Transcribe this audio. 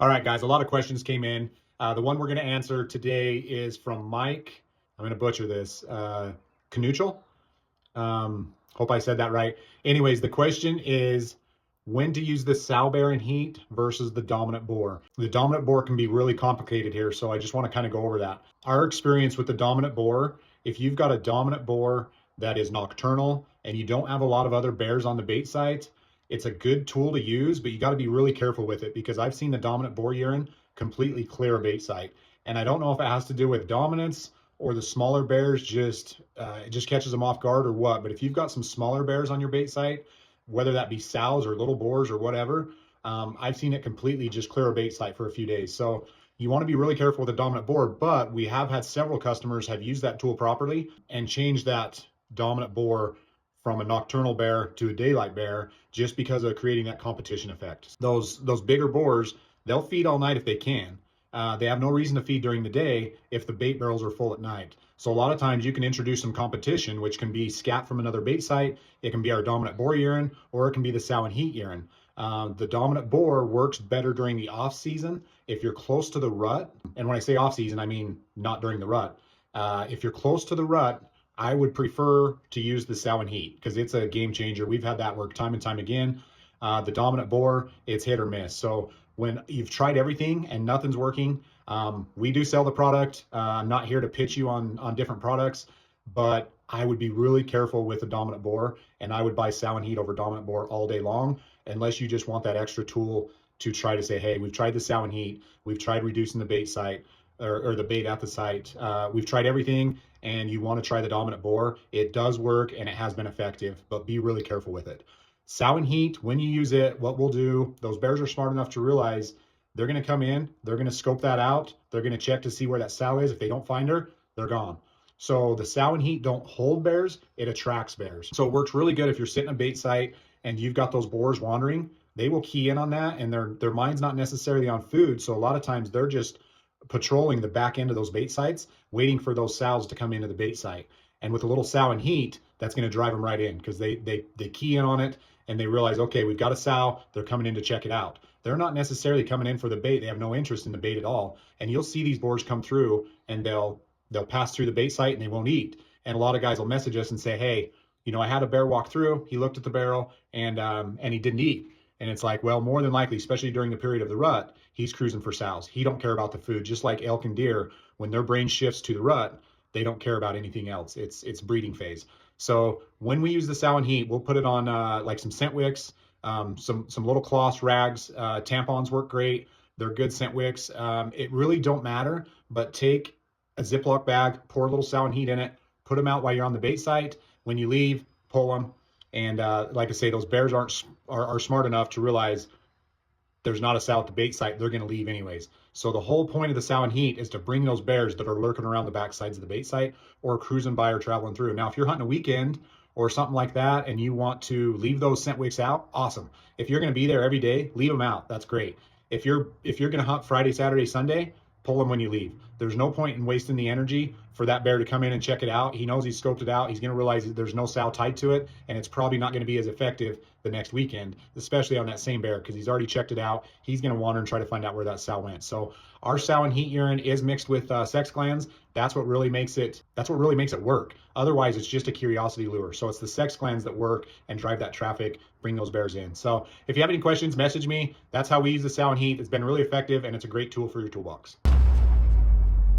All right, guys, a lot of questions came in. The one we're going to answer today is from Mike. I'm going to butcher this. Knuchel. Hope I said that right. Anyways, the question is when to use the sow bear in heat versus the dominant boar. The dominant boar can be really complicated here, so I just want to kind of go over that. Our experience with the dominant boar, if you've got a dominant boar that is nocturnal and you don't have a lot of other bears on the bait site, it's a good tool to use, but you got to be really careful with it because I've seen the dominant boar urine completely clear a bait site. And I don't know if it has to do with dominance or the smaller bears it just catches them off guard or what. But if you've got some smaller bears on your bait site, whether that be sows or little boars or whatever, I've seen it completely just clear a bait site for a few days. So you want to be really careful with a dominant boar, but we have had several customers have used that tool properly and changed that dominant boar from a nocturnal bear to a daylight bear just because of creating that competition effect. Those bigger boars, they'll feed all night if they can. They have no reason to feed during the day if the bait barrels are full at night. So a lot of times you can introduce some competition, which can be scat from another bait site. It can be our dominant boar urine, or it can be the sow and heat urine. The dominant boar works better during the off season if you're close to the rut. And when I say off season, I mean not during the rut. If you're close to the rut, I would prefer to use the sow and heat because it's a game changer. We've had that work time and time again. The dominant boar, it's hit or miss. So when you've tried everything and nothing's working, we do sell the product. I'm not here to pitch you on different products, but I would be really careful with the dominant boar, and I would buy sow and heat over dominant boar all day long, unless you just want that extra tool to try to say, hey, we've tried the sow and heat, we've tried reducing the bait site or the bait at the site. We've tried everything, and you want to try the dominant boar. It does work and it has been effective, but be really careful with it. Sow and heat, when you use it, what we'll do, those bears are smart enough to realize they're going to come in, they're going to scope that out, they're going to check to see where that sow is. If they don't find her, they're gone. So the sow and heat don't hold bears, it attracts bears. So it works really good if you're sitting at a bait site and you've got those boars wandering. They will key in on that, and their mind's not necessarily on food. So a lot of times they're just patrolling the back end of those bait sites, waiting for those sows to come into the bait site. And with a little sow and heat, that's going to drive them right in because they key in on it and they realize, okay, we've got a sow, they're coming in to check it out. They're not necessarily coming in for the bait. They have no interest in the bait at all. And you'll see these boars come through and they'll pass through the bait site and they won't eat. And a lot of guys will message us and say, hey, I had a bear walk through, he looked at the barrel and he didn't eat. And it's like, well, more than likely, especially during the period of the rut, he's cruising for sows. He don't care about the food. Just like elk and deer, when their brain shifts to the rut, they don't care about anything else. It's breeding phase. So when we use the sow and heat, we'll put it on like some scent wicks, some little cloths, rags, tampons work great. They're good scent wicks. It really don't matter, but take a Ziploc bag, pour a little sow and heat in it, put them out while you're on the bait site. When you leave, pull them. And like I say, those bears are smart enough to realize there's not a sow at the bait site. They're going to leave anyways. So the whole point of the sow and heat is to bring those bears that are lurking around the back sides of the bait site or cruising by or traveling through. Now, if you're hunting a weekend or something like that and you want to leave those scent wicks out, awesome. If you're going to be there every day, leave them out. That's great. If you're going to hunt Friday, Saturday, Sunday, pull them when you leave. There's no point in wasting the energy for that bear to come in and check it out. He knows he's scoped it out. He's going to realize that there's no sow tied to it, and it's probably not going to be as effective the next weekend, especially on that same bear, because he's already checked it out. He's going to wander and try to find out where that sow went. So our sow and heat urine is mixed with sex glands. That's what really makes it work. Otherwise, it's just a curiosity lure. So it's the sex glands that work and drive that traffic, bring those bears in. So if you have any questions, message me. That's how we use the sow and heat. It's been really effective, and it's a great tool for your toolbox.